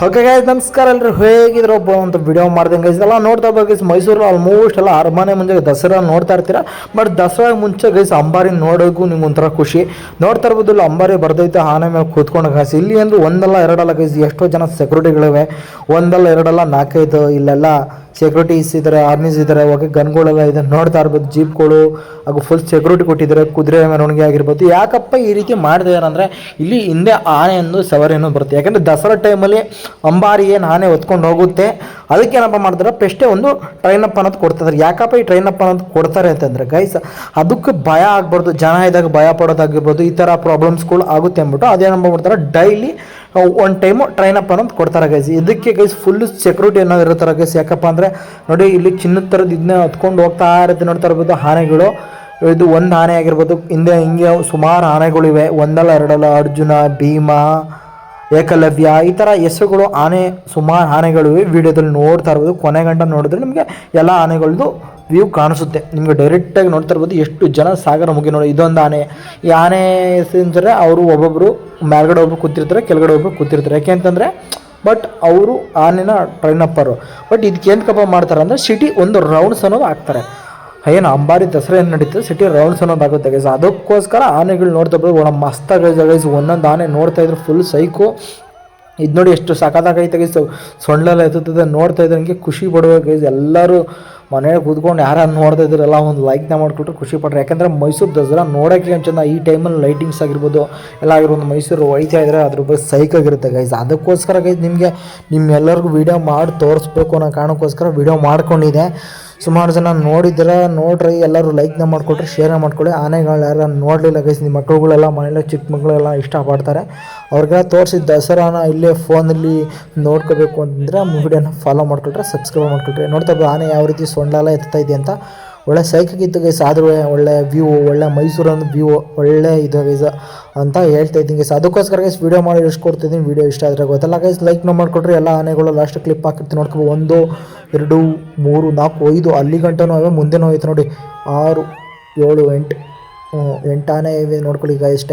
Okay guys, ನಮಸ್ಕಾರ. ಎಲ್ಲರೂ ಹೇಗಿದ್ರೊಬ್ಬ ಅಂತ ವಿಡಿಯೋ ಮಾಡ್ದಂಗೆ ಗೈಸ್ ಎಲ್ಲ ನೋಡ್ತಾ ಗೈಸ್. ಮೈಸೂರು ಆಲ್ಮೋಸ್ಟ್ ಎಲ್ಲ ಅರಮನೆ ಮುಂಚೆ ದಸರಾ ನೋಡ್ತಾ ಇರ್ತೀರಾ. ಬಟ್ ದಸರಾ ಮುಂಚೆ ಗೈಸ್ ಅಂಬಾರಿ ನೋಡೋಕ್ಕೂ ನಿಮ್ಗೆ ಒಂಥರ ಖುಷಿ. ನೋಡ್ತಾ ಇರ್ಬೋದು, ಅಂಬಾರಿ ಬರ್ದೈತೆ ಆನೆ ಮೇಲೆ ಕೂತ್ಕೊಂಡು ಗೈಸ್. ಇಲ್ಲಿ ಅಂದ್ರೆ ಒಂದಲ್ಲ ಎರಡಲ್ಲ ಗೈಸ್, ಎಷ್ಟೋ ಜನ ಸೆಕ್ಯೂರಿಟಿಗಳಿವೆ. ಒಂದಲ್ಲ ಎರಡಲ್ಲ ನಾಲ್ಕೈದು ಇಲ್ಲೆಲ್ಲ ಸೆಕ್ಯೂರಿಟೀಸ್ ಇದ್ದಾರೆ, ಆರ್ಮೀಸ್ ಇದ್ದಾರೆ, ಹೋಗಿ ಗನ್ಗಳೆಲ್ಲ ಇದೆ. ನೋಡ್ತಾ ಇರ್ಬೋದು ಜೀಪ್ಗಳು ಹಾಗೂ ಫುಲ್ ಸೆಕ್ಯೂರಿಟಿ ಕೊಟ್ಟಿದ್ದಾರೆ. ಕುದುರೆ ಮೆರವಣಿಗೆ ಆಗಿರ್ಬೋದು. ಯಾಕಪ್ಪ ಈ ರೀತಿ ಮಾಡಿದ್ದಾರೆ ಅಂದರೆ, ಇಲ್ಲಿ ಹಿಂದೆ ಆನೆ ಒಂದು ಸವಾರಿ ಅನ್ನೋದು ಬರುತ್ತೆ. ಯಾಕಂದರೆ ದಸರಾ ಟೈಮಲ್ಲಿ ಅಂಬಾರಿ ಏನು ಆನೆ ಹೊತ್ಕೊಂಡು ಹೋಗುತ್ತೆ, ಅದಕ್ಕೆ ಏನಪ್ಪ ಮಾಡ್ತಾರೆ, ಫಸ್ಟೇ ಒಂದು ಟ್ರೈನಪ್ ಅನ್ನೋದು ಕೊಡ್ತಾರೆ. ಯಾಕಪ್ಪ ಈ ಟ್ರೈನಪ್ ಅನ್ನೋದು ಕೊಡ್ತಾರೆ ಅಂತಂದರೆ ಗೈಸ್, ಅದಕ್ಕೆ ಭಯ ಆಗ್ಬಾರ್ದು, ಜನ ಇದ್ದಾಗ ಭಯ ಪಡೋದಾಗಿರ್ಬೋದು, ಈ ಥರ ಪ್ರಾಬ್ಲಮ್ಸ್ಗಳು ಆಗುತ್ತೆ ಅಂದ್ಬಿಟ್ಟು ಅದೇನಪ್ಪ ಮಾಡ್ತಾರೆ, ಡೈಲಿ ಒಂದು ಟೈಮು ಟ್ರೈನಪ್ ಅನ್ನೋದು ಕೊಡ್ತಾರೆ ಗೈಸ್. ಇದಕ್ಕೆ ಗೈಸ್ ಫುಲ್ ಸೆಕ್ಯೂರಿಟಿ ಅನ್ನೋದು ಇರ್ತಾರೆ ಗೈಸ್. ಯಾಕಪ್ಪ ಅಂದರೆ ನೋಡಿ, ಇಲ್ಲಿ ಚಿನ್ನದ ಥರದ್ದು ಇದನ್ನ ಹೊತ್ಕೊಂಡು ಹೋಗ್ತಾ ಇರುತ್ತೆ. ನೋಡ್ತಾ ಇರ್ಬೋದು ಆನೆಗಳು. ಇದು ಒಂದು ಆನೆ ಆಗಿರ್ಬೋದು, ಹಿಂದೆ ಹಿಂಗೆ ಸುಮಾರು ಆನೆಗಳಿವೆ. ಒಂದಲ್ಲ ಎರಡಲ್ಲ, ಅರ್ಜುನ, ಭೀಮ, ಏಕಲವ್ಯ, ಈ ಥರ ಹೆಸರುಗಳು ಆನೆ ಸುಮಾರು ಆನೆಗಳಿವೆ. ವಿಡಿಯೋದಲ್ಲಿ ನೋಡ್ತಾ ಇರ್ಬೋದು. ಕೊನೆ ಗಂಟ ನೋಡಿದ್ರೆ ನಿಮಗೆ ಎಲ್ಲ ಆನೆಗಳದ್ದು ವ್ಯೂ ಕಾಣಿಸುತ್ತೆ. ನಿಮಗೆ ಡೈರೆಕ್ಟಾಗಿ ನೋಡ್ತಾ ಇರ್ಬೋದು ಎಷ್ಟು ಜನ ಸಾಗರ ಮುಗಿ ನೋಡಿ. ಇದೊಂದು ಆನೆ. ಈ ಆನೆ ಅಂದರೆ ಅವರು ಒಬ್ಬೊಬ್ಬರು ಮೇಲ್ಗಡೆ ಒಬ್ಬರು ಕೂತಿರ್ತಾರೆ, ಕೆಳಗಡೆ ಒಬ್ಬರು ಕೂತಿರ್ತಾರೆ. ಯಾಕೆ ಅಂತಂದರೆ ಬಟ್ ಅವರು ಆನೆನ ಟ್ರೈನಪ್ಪರು. ಬಟ್ ಇದಕ್ಕೆ ಏನಕ್ಕಪ್ಪ ಮಾಡ್ತಾರೆ ಅಂದರೆ, ಸಿಟಿ ಒಂದು ರೌಂಡ್ಸ್ ಅನ್ನೋದು ಹಾಕ್ತಾರೆ. ಏನು ಅಂಬಾರಿ ದಸರಾ ಏನು ನಡೀತದೆ, ಸಿಟಿ ರೌಂಡ್ಸ್ ಅನ್ನೋದು ಆಗುತ್ತೆ ಗೈಸ್. ಅದಕ್ಕೋಸ್ಕರ ಆನೆಗಳು ನೋಡ್ತಾ ಇರ್ಬೋದು. ಒಳ್ಳೆ ಮಸ್ತಾಗೈತೆ ಗೈಸ್. ಒಂದೊಂದು ಆನೆ ನೋಡ್ತಾ ಇದ್ರು ಫುಲ್ ಸೈಕು. ಇದು ನೋಡಿ ಎಷ್ಟು ಸಖತ್ತಾಗೈತೆ ಗೈಸ್. ಸೊಂಡ್ಲೆಲ್ಲ ಎತ್ತುತ್ತದೆ. ನೋಡ್ತಾ ಇದ್ರೆ ನನಗೆ ಖುಷಿ ಪಡುವ ಗೈಸ್. ಎಲ್ಲರೂ ಮನೆಗೆ ಕೂತ್ಕೊಂಡು ಯಾರು ನೋಡ್ತಾ ಇದ್ರಲ್ಲ ಒಂದು ಲೈಕ್ನ ಮಾಡಿಕೊಟ್ರೆ ಖುಷಿ ಪಡ್ರಿ. ಯಾಕಂದರೆ ಮೈಸೂರು ದಸರಾ ನೋಡೋಕ್ಕೆ ಅಂಚಂದ. ಈ ಟೈಮಲ್ಲಿ ಲೈಟಿಂಗ್ಸ್ ಆಗಿರ್ಬೋದು ಎಲ್ಲ ಆಗಿರ್ಬೋದು, ಮೈಸೂರು ಹೋಯ್ತಾ ಇದ್ದರೆ ಅದ್ರ ಬಗ್ಗೆ ಸೈಕಾಗಿರುತ್ತೆ ಗೈಸ್. ಅದಕ್ಕೋಸ್ಕರ ಗೈಸ್ ನಿಮಗೆ ನಿಮ್ಮೆಲ್ಲರಿಗೂ ವೀಡಿಯೋ ಮಾಡಿ ತೋರಿಸ್ಬೇಕು ಅನ್ನೋ ಕಾರಣಕ್ಕೋಸ್ಕರ ವೀಡಿಯೋ ಮಾಡ್ಕೊಂಡಿದ್ದೆ. ಸುಮಾರು ಜನ ನೋಡಿದ್ರೆ ನೋಡ್ರಿ, ಎಲ್ಲರೂ ಲೈಕ್ನ ಮಾಡಿಕೊಟ್ರೆ ಶೇರ್ ಮಾಡ್ಕೊಳ್ಳಿ. ಆನೆಗಳು ಯಾರು ನೋಡಲಿಲ್ಲ ಗೈಸ್, ನಿಮ್ಮ ಮಕ್ಕಳುಗಳೆಲ್ಲ ಮನೆಯಲ್ಲ ಚಿಕ್ಕ ಮಕ್ಕಳೆಲ್ಲ ಇಷ್ಟಪಡ್ತಾರೆ. ಅವ್ರಿಗೆಲ್ಲ ತೋರಿಸಿ ದಸರಾನ ಇಲ್ಲೇ ಫೋನಲ್ಲಿ ನೋಡ್ಕೋಬೇಕು ಅಂತಂದರೆ ವಿಡಿಯೋನ ಫಾಲೋ ಮಾಡ್ಕೊಳ್ರೆ, ಸಬ್ಸ್ಕ್ರೈಬ್ ಮಾಡ್ಕೊಳ್ರಿ. ನೋಡ್ತಾ ಇದ್ದು ಆನೆ ಯಾವ ರೀತಿ ಸೊಂಡೆಲ್ಲ ಎತ್ತಾ ಇದೆ ಅಂತ. ಒಳ್ಳೆ ಸೈಕಾಗಿತ್ತು ಗೈಸ್. ಆದರೂ ಒಳ್ಳೆ ವ್ಯೂ, ಒಳ್ಳೆ ಮೈಸೂರೊಂದು ವ್ಯೂ ಒಳ್ಳೆ ಇದು ಗೈಸ್ ಅಂತ ಹೇಳ್ತಾ ಇದ್ದೀನಿ ಗೈಸ್. ಅದಕ್ಕೋಸ್ಕರ ಗೈಸ್ ವೀಡಿಯೋ ಮಾಡಿ ಎಷ್ಟು ಕೊಡ್ತಿದ್ದೀನಿ. ವೀಡಿಯೋ ಇಷ್ಟ ಆದರೆ ಗೊತ್ತಲ್ಲ ಗೈಸ್, ಲೈಕ್ನ ಮಾಡಿಕೊಟ್ರಿ. ಎಲ್ಲ ಆನೆಗಳು ಲಾಸ್ಟ್ ಕ್ಲಿಪ್ ಹಾಕಿರ್ತೀನಿ ನೋಡ್ಕೊ. 1 2 3 4 5 ಅಲ್ಲಿ ಗಂಟನೂ ಅವೆ, ಮುಂದೆನೂ ಹೋಯ್ತು ನೋಡಿ. 6 7 8 8 ಆನೆ ಇವೆ ನೋಡ್ಕೊಳ್ಳಿ ಗೈಸ್.